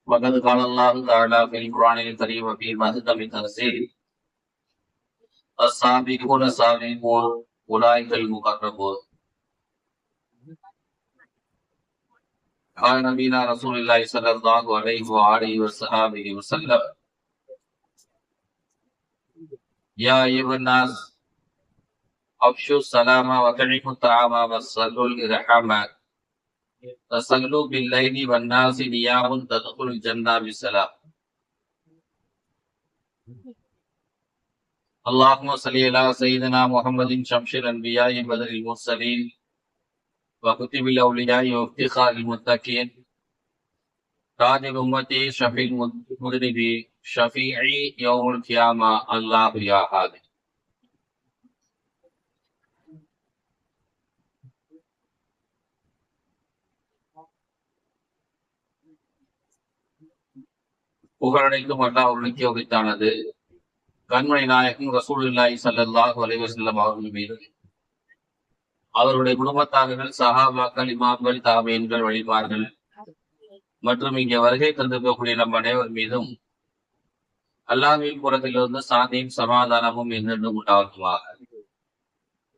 وقد قال الله تعالى في القرآن الكريم وفي محكم التنزيل السابقون السابقون أولئك المقربون. قال نبينا رسول الله صلى الله عليه وآله وسلم يا أيها الناس أفشوا السلام وأطعموا الطعام وصلوا الإرحام وصلوا بالليل والناس نيام تدخلوا الجنة بسلام. اللهم صل على سيدنا محمد شمس الأنبياء بدر المرسلين وكتب الأولياء وافتخار المتقين تاج الأمة شفيع المذنبين شفيعي يوم القيامة الله يا هادي. புகழனைக்கும் அல்லாஹ் ஒருவனுக்கே உரித்தானது. கண்மணி நாயகம் ரசூலுல்லாஹி ஸல்லல்லாஹு அலைஹி வஸல்லம் அவர்கள் மீது, அவருடைய குடும்பத்தார்கள், சஹாபாக்கள், இமாம்கள், தாபீன்கள், வழிமார்கள் மற்றும் இங்கே வருகை தந்திருக்கக்கூடிய நம் அனைவர் மீதும் அல்லாஹ்வின் புறத்திலிருந்து சாந்தியும் சமாதானமும் என்றென்றும் உண்டாகுமாக.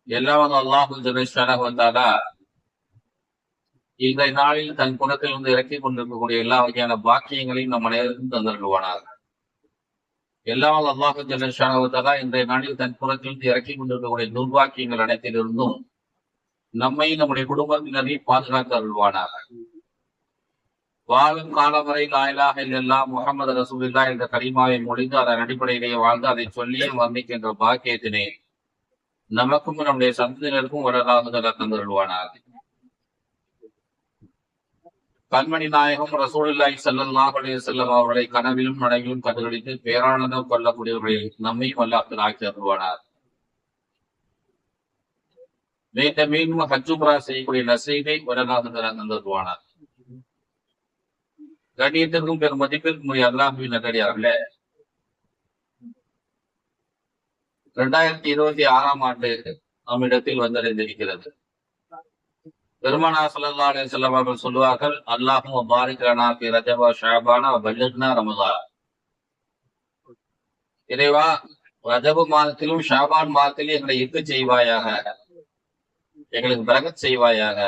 எல்லாம் அல்லாஹ் ஜல்லல்லாஹு தஆலா இன்றைய நாளில் தன் குணத்திலிருந்து இறக்கி கொண்டிருக்கக்கூடிய எல்லா வகையான பாக்கியங்களையும் நம் அனைவருக்கும் தந்திருவானாக. எல்லாம் அல்லாஹ் ஜல்லல்லாஹு தஆலா இன்றைய நாளில் தன் புறத்திலிருந்து இறக்கி கொண்டிருக்கக்கூடிய துர்பாக்கியங்கள் அனைத்திலிருந்தும் நம்மை நம்முடைய குடும்பத்தினரை பாதுகாத்து அருள்வானாக. வாழும் காலம் வரை லா இலாஹ இல்லல்லாஹ் முஹம்மது ரசூலுல்லாஹ் என்ற கலிமாவை மொழிந்து அதன் அடிப்படையிலேயே வாழ்ந்து அதை சொல்லியே வர்ணிக்கின்ற பாக்கியத்தினை நமக்கும் நம்முடைய சந்ததியினருக்கும் வரலாறு தந்தருள்வானாக. கண்மணி நாயகம் ரசூலுல்லாஹி ஸல்லல்லாஹு அலைஹி வஸல்லம் அவர்களை கனவிலும் நனவிலும் கண்டுகளித்து பேரானந்தம் கொள்ளக்கூடியவர்களில் நம்மையும் அல்லாஹ் ஆக்கி அருள்வானாக. மீண்டும் ஹஜ் உம்ரா செய்யக்கூடிய நசீபை வரலாறு தந்தருள்வானாக. கண்ணியத்திற்கும் பெரும் மதிப்பிற்கும் அல்லாஹ்வின் நல்லடியார்களே, 2026 ஆண்டு நம்மிடத்தில் வந்தடைந்திருக்கிறது. பெருமானார் ஸல்லல்லாஹு அலைஹி வஸல்லம் அவர்கள் சொல்வார்கள், அல்லாஹும்ம பாரிக் லனா ஃபீ ரஜப வ ஷஅபான வ பல்லிக்னா ரமதான். இறைவா, ரஜப மாதத்திலும் ஷஅபான் மாதத்திலும் எங்களை இருக்கச் செய்வாயாக, எங்களுக்கு பரக்கத் செய்வாயாக,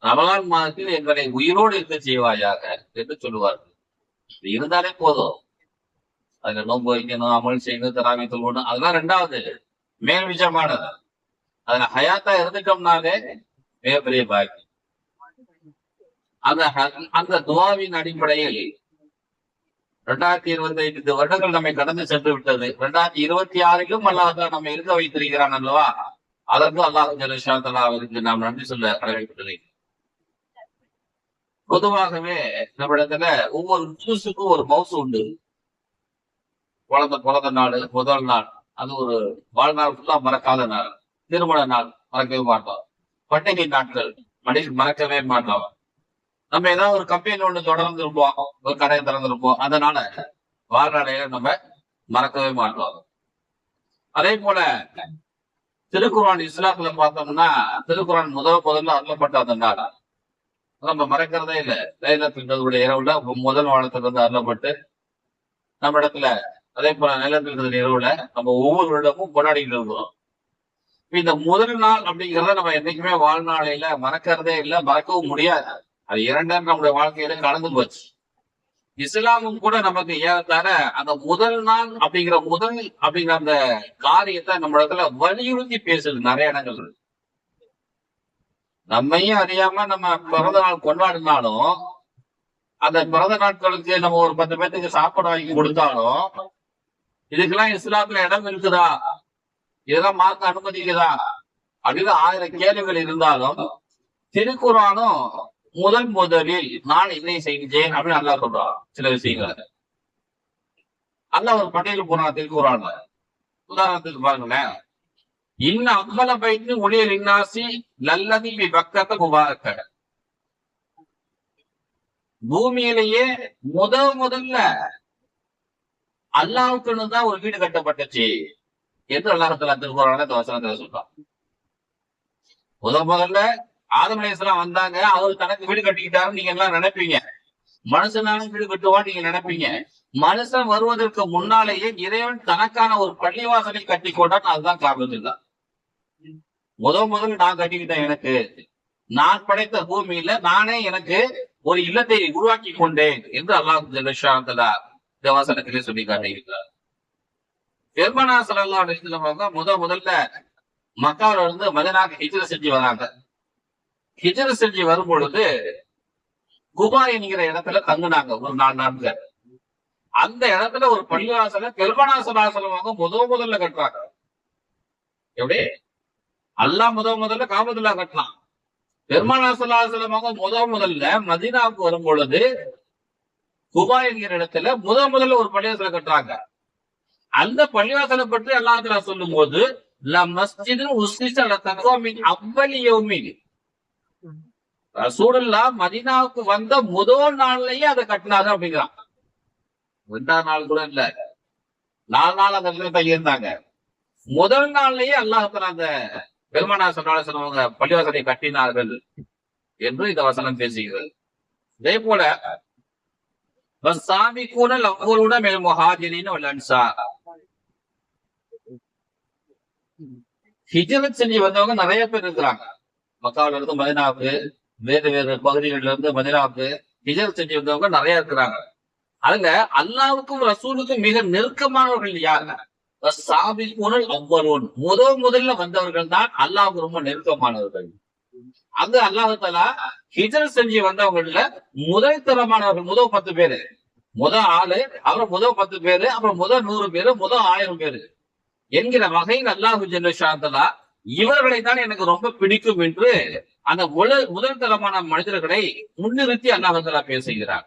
ரமலான் மாதத்தில் எங்களை உயிரோடு இருக்க செய்வாயாக என்று சொல்லுவார்கள். இது இருந்தாலே போதும். அதுல நோன்பு வைக்கணும், அமல் செய்யணும், தராவி தொழுவணும், அதெல்லாம் ரெண்டாவது மேல் விஷயமானது. அதுல ஹயாத்தா இருந்துட்டோம்னாலே மிகப்பெரிய பாக்கி. அந்த துவாவின் அடிப்படையில் 2025 வருடங்கள் நம்மை கடந்து சென்று விட்டது. 2026 அல்லாஹ் நம்ம இருக்க வைத்திருக்கிறான் அல்லவா? அதற்கு அல்லாஹ் ஜல்லல்லாஹு தஆலா அவருக்கு நாம் நன்றி சொல்ல கடமைப்பட்டிருக்கிறோம். பொதுவாகவே நம்மிடத்துல ஒவ்வொரு நியூஸுக்கும் ஒரு மவுசு உண்டு. பிறந்த நாள், முதல் நாள், அது ஒரு வாழ்நாள் ஃபுல்லா மறக்காத நாள். திருமண நாள் மறக்கவே மாட்டோம். பண்டிகை நாட்கள் மறக்கவே மாட்டோம். நம்ம ஏதாவது ஒரு கம்பெனி ஒண்ணு தொடர்ந்துருப்போம், ஒரு கடையை திறந்திருப்போம், அதனால வாழ்நாளைய நம்ம மறக்கவே மாட்டோம். அதே போல திருக்குர்ஆன் இஸ்லாத்துல பார்த்தோம்னா, திருக்குர்ஆன் முதல்ல அருளப்பட்ட அந்த நாள் நம்ம மறக்கிறதே இல்லை. லைலத்துல் கத்ருடைய இரவுல முதல் வானத்துல இருந்து அருளப்பட்டு நம்ம இடத்துல, அதே போல லைலத்துல் கத்ருடைய இரவுல நம்ம ஒவ்வொரு வருடமும் கொண்டாடிட்டு இருக்கிறோம். இந்த முதல் நாள் அப்படிங்கிறத நம்ம என்னைக்குமே வாழ்நாளையில மறக்கிறதே இல்லை, மறக்கவும் முடியாது. அது இரண்டாம் நம்முடைய வாழ்க்கையில கலந்து போச்சு. இஸ்லாமும் கூட நமக்கு ஏறத்தார அந்த முதல் நாள் அப்படிங்கிற அந்த காரியத்தை நம்ம இடத்துல வலியுறுத்தி பேசுது நிறைய இடங்கள். நம்மையும் அறியாம நம்ம பிறந்த நாள் கொண்டாடினாலும், அந்த பிறந்த நாட்களுக்கு நம்ம ஒரு 10 பேருக்கு சாப்பாடு வாங்கி கொடுத்தாலும், இதுக்கெல்லாம் இஸ்லாத்துல இடம் இருக்குதா, இதெல்லாம் மார்க்க அனுமதிக்குதா அப்படின்னு 1000 கேள்விகள் இருந்தாலும், திருக்குர்ஆனும் முதலில் நான் என்னை செஞ்சேன் அப்படின்னு அல்லாஹ் சொல்றான். சில விஷயங்களை அல்லாஹ் ஒரு பட்டியல் போறான் திருக்குர்ஆன்ல. உதாரணத்துக்கு பாருங்களேன், இன்ன அவ்வள பைத்து ஒளியல் இன்னாசி லல்லதி பக்கத்தை முபாரக்க. பூமியிலேயே முதல்ல அல்லாஹ்வுக்குன்னு தான் ஒரு வீடு கட்டப்பட்டுச்சு என்று அல்லாஹ் தஆலா திருக்குர்ஆன்ல இந்த வசனத்துல சொல்றான். முதல்ல ஆதம் அலைஹிஸ்ஸலாம் வந்தாங்க, அவர் தனக்கு வீடு கட்டிக்கிட்டாருன்னு நீங்க எல்லாம் நினைப்பீங்க. மனுஷனாலும் வீடு கட்டுவான்னு நீங்க நினைப்பீங்க. மனுஷன் வருவதற்கு முன்னாலேயே இறைவன் தனக்கான ஒரு பள்ளிவாசலை கட்டி கொண்டான். அதுதான் காரணம் இல்ல. முதல்ல நான் கட்டிக்கிட்டேன். எனக்கு நான் படைத்த பூமியில நானே எனக்கு ஒரு இல்லத்தை உருவாக்கி கொண்டேன் என்று அல்லாஹ் இந்த வசனத்திலே சொல்லி காட்டுகிறார். பெருமானா ஸல்லல்லாஹு அலைஹி வஸல்லம் முதல்ல மக்காவில இருந்து மதீனாவுக்கு ஹிஜ்ரத் செஞ்சு வராங்க. ஹிஜ்ரத் செஞ்சு வரும் பொழுது குபா என்கிற இடத்துல தங்குனாங்க ஒரு 4 நாட்கள். அந்த இடத்துல ஒரு பள்ளிவாசல பெருமானா ஸல்லல்லாஹு அலைஹி வஸல்லம் முதல்ல கட்டுறாங்க. எப்படி அல்லாஹ் முதல்ல காபத்துல்லா கட்டலாம். பெருமானா ஸல்லல்லாஹு அலைஹி வஸல்லம் முதல்ல மதீனாவுக்கு வரும் பொழுது குபா என்கிற இடத்துல முதல்ல ஒரு பள்ளிவாசல கட்டுறாங்க. அந்த பள்ளிவாசலை பற்றி அல்லாஹ் தஆலா சொல்லும் போது ரசூலுல்லாஹ் மதீனாவுக்கு வந்த முதல் நாள்லயே அதை கட்டினாரு அப்படிங்கிறான். 2ஆம் நாள் கூட இல்ல, 4 நாள் அந்த இடத்துல தங்கியிருந்தாங்க. முதல் நாள்லயே அல்லாஹ் தஆலா அந்த பெருமானா ஸல்லல்லாஹு அலைஹி வஸல்லம் பள்ளிவாசலை கட்டினார்கள் என்று இந்த வசனம் பேசுகிறது. இதே போல வஸ்ஸாபிகூனல் அவ்வலூன மினல் முஹாஜிரீன வல் அன்சார், ஹிஜ்ரத் செஞ்சு வந்தவங்க நிறைய பேர் இருக்கிறாங்க. மக்காவில இருந்து மதீனாவுக்கு, வேறு பகுதிகளில இருந்து மதீனாவுக்கு ஹிஜ்ரத் செஞ்சு வந்தவங்க நிறைய இருக்கிறாங்க. அதுல அல்லாஹ்வுக்கும் ரசூலுக்கும் மிக நெருக்கமானவர்கள் யாருங்க? வஸ்ஸாபிகூனல் அவ்வலூன், முதல்ல வந்தவர்கள் தான் அல்லாஹ்வுக்கு ரொம்ப நெருக்கமானவர்கள். அங்க அல்லாஹ் தஆலா ஹிஜ்ரத் செஞ்சு வந்தவங்கள்ல முதல் தரமானவர்கள் முதல் 10 பேரு, முதல் ஆளு, அப்புறம் முதல் 10 பேரு, அப்புறம் முதல் 100 பேரு, முதல் 1000 பேரு என்கிற வகையில் அல்லாஹு ஜல்ல ஷாஅத்தலா இவர்களை தான் எனக்கு ரொம்ப பிடிக்கும் என்று அந்த முதல் தரமான மனிதர்களை முன்னிறுத்தி அல்லாஹ் தஆலா பேசுகிறார்.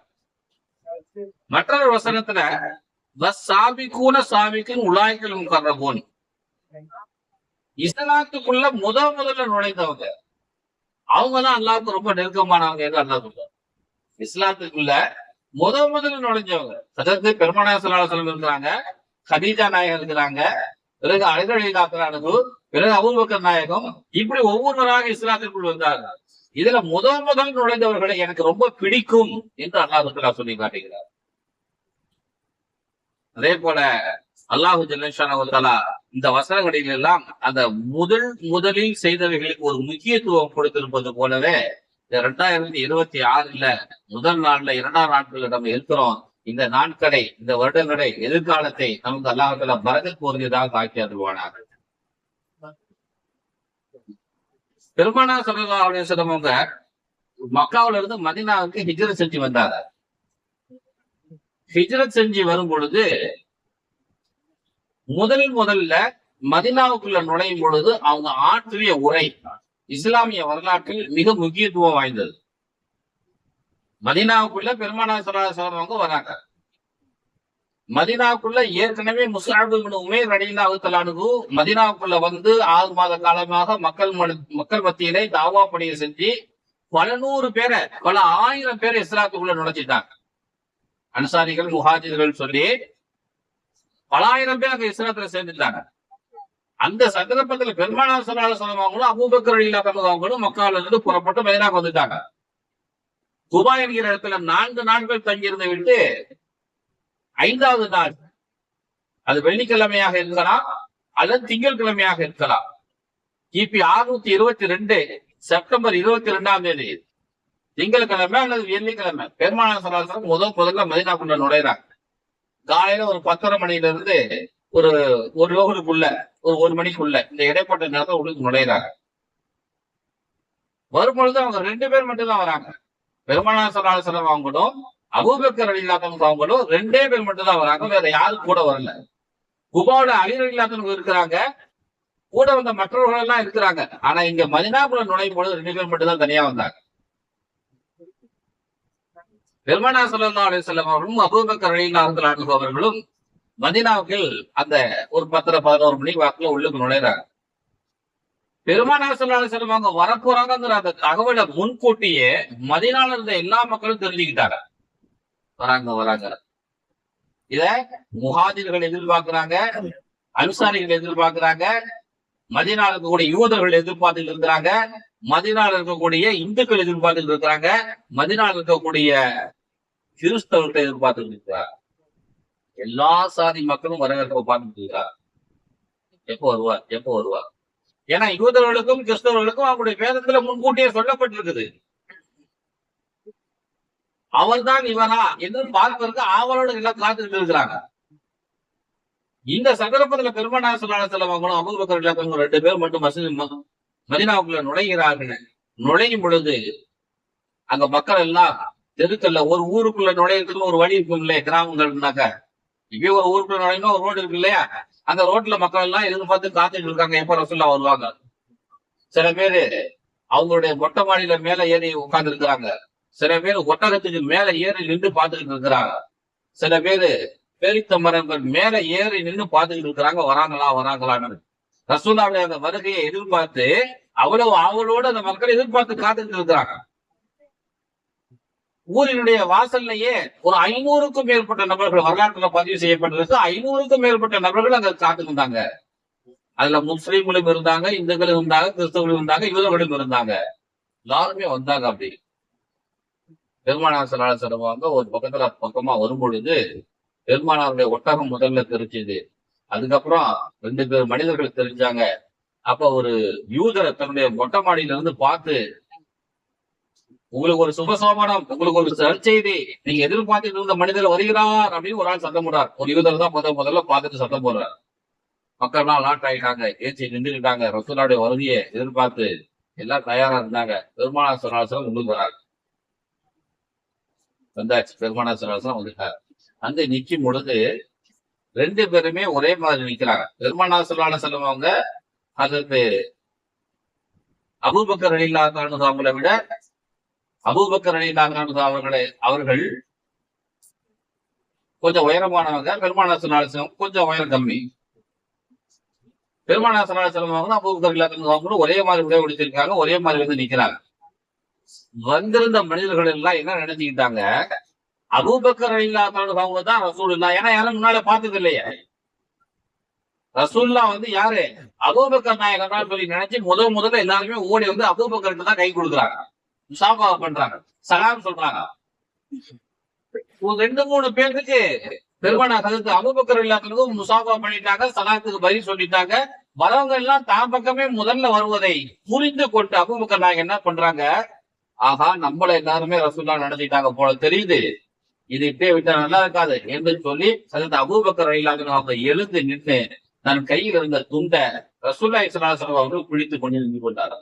மற்றொரு வசனத்துல வஸ்ஸாபிகூன சாபிகூன் உலாயிகல் முகர்ரபூன், இஸ்லாத்துக்குள்ள முதல்ல நுழைந்தவங்க அவங்கதான் அல்லாஹ்வுக்கு ரொம்ப நெருக்கமானவங்க என்று அல்லாஹ் சொல்றார். இஸ்லாத்துக்குள்ள முதல்ல நுழைஞ்சவங்க அதாவது பெருமானா ஸல்லல்லாஹு அலைஹி வஸல்லம் இருக்கிறாங்க, கதீஜா நாயகம் இருக்கிறாங்க, பிறகு அலி ரலியல்லாஹு, பிறகு அபூபக்கர் நாயகம், இப்படி ஒவ்வொருவராக இஸ்லாத்திற்குள் வந்தாங்க. இதுல முதல் நுழைந்தவர்களை எனக்கு ரொம்ப பிடிக்கும் என்று அல்லாஹ் தஆலா சொல்லி காட்டுகிறார். அதே போல அல்லாஹு ஜல்ல ஷானஹு தஆலா இந்த வசனங்களில் எல்லாம் அந்த முதலில் செய்தவைகளுக்கு ஒரு முக்கியத்துவம் கொடுத்திருப்பது போலவே இந்த 2026 முதல் நாள்ல 2ஆம் நாட்கள் நம்ம இருக்கிறோம். இந்த நாட்களை, இந்த வருடங்களை, எதிர்காலத்தை நமக்கு அல்லாஹ் தஆலா பரக்கத் பொருந்தியதாக ஆக்கி அருள்வானாக. பெருமானா ஸல்லல்லாஹு அலைஹி வஸல்லம் அவங்க மக்காவில இருந்து மதீனாவுக்கு ஹிஜ்ரத் செஞ்சு வந்தாங்க. ஹிஜ்ரத் செஞ்சு வரும் பொழுது முதல்ல மதீனாவுக்குள்ள நுழையும் பொழுது அவங்க ஆற்றிய உரை இஸ்லாமிய வரலாற்றில் மிக முக்கியத்துவம் வாய்ந்தது. மதீனாவுக்குள்ள பெருமானா ஸல்லல்லாஹு அலைஹி வஸல்லம் அவங்க வராங்க. மதீனாவுக்குள்ள ஏற்கனவே முஸ்அப் இப்னு உமைர் ரலியல்லாஹு தஆலா அன்ஹு மதீனாவுக்குள்ள வந்து 6 மாத காலமாக மக்கள் மத்தியிலே தாவா பணியை செஞ்சு பல 100 பேரை, பல 1000 பேரை இஸ்லாத்துக்குள்ள நுழைச்சிட்டாங்க. அன்சாரிகள், முஹாஜிர்கள் சொல்லி பல 1000 பேர் அங்க இஸ்லாத்துல சேர்ந்துட்டாங்க. அந்த சந்தர்ப்பத்துல பெருமானா ஸல்லல்லாஹு அலைஹி வஸல்லம் அவங்களும் அபூபக்கர் ரலியல்லாஹு அன்ஹு அவங்களும் மக்காவில இருந்து புறப்பட்டு மதீனாவுக்கு வந்துட்டாங்க. குபா என்கிற இடத்துல 4 நாட்கள் தங்கியிருந்து விட்டு 5வது நாள், அது வெள்ளிக்கிழமையாக இருக்கலாம் அல்லது திங்கட்கிழமையாக இருக்கலாம், கிபி 622 செப்டம்பர் 22ஆம் தேதி திங்கட்கிழமை அல்லது வெள்ளிக்கிழமை பெருமானா ஸல்லல்லாஹு அலைஹி வஸல்லம் முதல்ல மதீனாக்குள்ள நுழைறாங்க. காலையில ஒரு 10:30 மணில இருந்து ஒரு யோகனுக்குள்ள ஒரு 1 மணிக்குள்ள இந்த இடைப்பட்ட நேரத்தை உள்ளுக்கு நுழைறாங்க. வரும்பொழுது அவங்க 2 பேர் மட்டும் தான் வராங்க. பெருமானா ஸல்லல்லாஹு அலைஹி வஸல்லம் அவங்களும் அபூபக்கர் ரலியல்லாஹு அன்ஹு அவங்களும் 2 பேர் மட்டும் தான் வராங்க. வேற யாரும் கூட வரல. குபாவுல அலி ரலியல்லாஹு அன்ஹு இருக்கிறாங்க, கூட வந்த மற்றவர்கள் எல்லாம் இருக்கிறாங்க. ஆனா இங்க மதீனாக்குள்ள நுழையும் பொழுது 2 பேர் மட்டும் தான் தனியா வந்தாங்க. பெருமானா ஸல்லல்லாஹு அலைஹி வஸல்லம் அவர்களும் அபூபக்கர் ரலியல்லாஹு அன்ஹு அவர்களும் மதீனாவுக்கு அந்த ஒரு 10-11 மணி வாக்குல உள்ளுக்கு நுழைறாங்க. பெருமானா ஸல்லல்லாஹு அலைஹி வஸல்லம் அவங்க வரப்போறாங்கிற அந்த தகவலை முன்கூட்டியே மதீனால இருந்த எல்லா மக்களும் தெரிஞ்சுக்கிட்டாங்க. வராங்க. இத முஹாஜிர்கள் எதிர்பார்க்கிறாங்க, அன்சாரிகள் எதிர்பார்க்கிறாங்க, மதீனால இருக்கக்கூடிய யூதர்கள் எதிர்பார்த்துட்டு இருக்கிறாங்க, மதீனால இருக்கக்கூடிய இந்துக்கள் எதிர்பார்த்துட்டு இருக்கிறாங்க, மதீனால இருக்கக்கூடிய கிறிஸ்தவர்கிட்ட எதிர்பார்த்துட்டு இருக்கிறார். எல்லா சாதி மக்களும் வரவேற்பை பார்த்துட்டு இருக்கிறார். எப்போ வருவார், எப்போ வருவார்? ஏன்னா யூதர்களுக்கும் கிறிஸ்தவர்களுக்கும் அவருடைய வேதத்துல முன்கூட்டியே சொல்லப்பட்டிருக்குது. அவர்தான் இவரா என்று பார்ப்பதற்கு ஆவலோடு எல்லாம் காத்துக்கிட்டு இருக்கிறாங்க. இந்த சந்தர்ப்பத்துல பெருமானார் ஸல்லல்லாஹு அலைஹி வஸல்லம் அவங்களும் அபூபக்கர் ரலியல்லாஹு அன்ஹு 2 பேர் மட்டும் மதீனாவுக்குள்ள நுழைகிறார்கள். நுழையும் பொழுது அங்க மக்கள் எல்லாம் தெருக்கல்ல ஒரு ஊருக்குள்ள நுழையிறதுக்கு ஒரு வழி இருக்கும் இல்லையா, கிராமங்கள்னாக்க இப்பயே ஒரு ஊருக்குள்ள நுழையணும் ஒரு ரோடு இருக்கு இல்லையா, அந்த ரோட்ல மக்கள் எல்லாம் எதிர்பார்த்து காத்துட்டு இருக்காங்க எப்ப ரசூலுல்லாஹ் வருவாங்க. சில பேரு அவங்களுடைய மொட்டை மாடியில மேல ஏறி உட்கார்ந்து இருக்கிறாங்க. சில பேர் ஒட்டகத்துக்கு மேல ஏறி நின்று பார்த்துக்கிட்டு இருக்கிறாங்க. சில பேரு பேரித்த மரங்கள் மேல ஏறி நின்று பார்த்துக்கிட்டு இருக்கிறாங்க, வராங்களா வராங்களான்னு. ரசூலுல்லாஹ்வுடைய அந்த வருகையை எதிர்பார்த்து அவ்வளவு ஆவலோடு அந்த மக்கள் எதிர்பார்த்து காத்துக்கிட்டு இருக்கிறாங்க. ஊரினுடைய வாசல்லையே ஒரு 500க்கும் மேற்பட்ட நபர்கள் வரலாற்றுல பதிவு செய்யப்பட்டிருக்கு. 500க்கும் மேற்பட்ட நபர்கள் அங்க காத்துக்கிட்டாங்க. அதுல முஸ்லீம்களும் இருந்தாங்க, இந்துக்களும் இருந்தாங்க, கிறிஸ்தவர்களும் இருந்தாங்க, யூதர்களும் இருந்தாங்க. எல்லாருமே வந்தாங்க. அப்படி பெருமானார் ஸல்லல்லாஹு அலைஹி வஸல்லம் அவங்க ஒரு பக்கமா வரும் பொழுது பெருமானாருடைய ஒட்டகம் முதல்ல தெரிஞ்சது. அதுக்கப்புறம் 2 பேர் மனிதர்கள் தெரிஞ்சாங்க. அப்ப ஒரு யூதரை தன்னுடைய மொட்டை மாடியில இருந்து பார்த்து, உங்களுக்கு ஒரு சுபசோபனம், உங்களுக்கு ஒரு நற்செய்தி, நீங்க எதிர்பார்த்துட்டு இருந்த மனிதர் வருகிறார் அப்படின்னு ஒரு ஆள் சத்தம் போடுறார். ஒரு யூதர் தான் முதல்ல பார்த்துட்டு சத்தம் போடுறார். மக்கள் எல்லாம் அலாட் ஆயிட்டாங்க, ஏற்றி நின்றுக்கிட்டாங்க. ரசூலுல்லாஹ்வுடைய வருகையை எதிர்பார்த்து எல்லாம் தயாரா இருந்தாங்க. பெருமானார் ஸல்லல்லாஹு அலைஹி வஸல்லம் முன்னுக்கு வராங்க. வந்தாச்சு, பெருமானார் ஸல்லல்லாஹு அலைஹி வஸல்லம் வந்துட்டார். அங்க நிக்கும் பொழுது 2 பேருமே ஒரே மாதிரி நிக்கிறாங்க. பெருமானார் ஸல்லல்லாஹு அலைஹி வஸல்லம் அவங்க அதற்கு அபூபக்கர் ரலியல்லாஹு அன்ஹு அவங்களை விட அபூபக்கர் ரலியல்லாஹு அன்ஹு அவர்கள் கொஞ்சம் உயரமானவங்க. பெருமானார் ஸல்லல்லாஹு அலைஹி வஸல்லம் கொஞ்சம் உயரம் கம்மி. பெருமானார் ஸல்லல்லாஹு அலைஹி வஸல்லம் அவங்க அபூபக்கர் ரலியல்லாஹு அன்ஹு அவங்களும் ஒரே மாதிரி உடை உடுத்திருக்காங்க, ஒரே மாதிரி வந்து நிக்கிறாங்க. வந்திருந்த மனிதர்கள் எல்லாம் என்ன நினைச்சுக்கிட்டாங்க, அபூபக்கர் ரலியல்லாஹு அன்ஹு அவங்க தான் ரசூலுல்லாஹ். ஏன்னா யாரும் முன்னால பார்த்தது இல்லையே. ரசூலுல்லாஹ் வந்து யாரு, அபூபக்கர் நாயகம் சொல்லி நினைச்சு முதல்ல எல்லாருமே ஓடி வந்து அபூபக்கருக்கு தான் கை கொடுக்குறாங்க, முசாஃபா பண்றாங்க, சலாம் சொல்றாங்க. 2-3 பேருக்கு பெருமானார் ஹஜ்ரத் அபூபக்கர் ரலியல்லாஹு அன்ஹு முசாஃபா பண்ணிட்டாங்க, சலாத்துக்கு பதில் சொல்லிட்டாங்க. வரவங்க எல்லாம் தான் பக்கமே முதல்ல வருவதை புரிந்து கொண்டு அபூபக்கர் நாயகம் என்ன பண்றாங்க, ஆஹா நம்மள எல்லாருமே ரசூலுல்லாஹ் நடத்திட்டாங்க போல தெரியுது, இது இப்படியே விட்டா நல்லா இருக்காது என்று சொல்லி ஹஜ்ரத் அபூபக்கர் ரலியல்லாஹு அன்ஹு அவங்க எழுந்து நின்று தன் கையில் இருந்த துண்டை ரசூலுல்லாஹி ஸல்லல்லாஹு அலைஹி வஸல்லம் அவர்கள் பிடித்துக் கொண்டு நின்று கொண்டார்.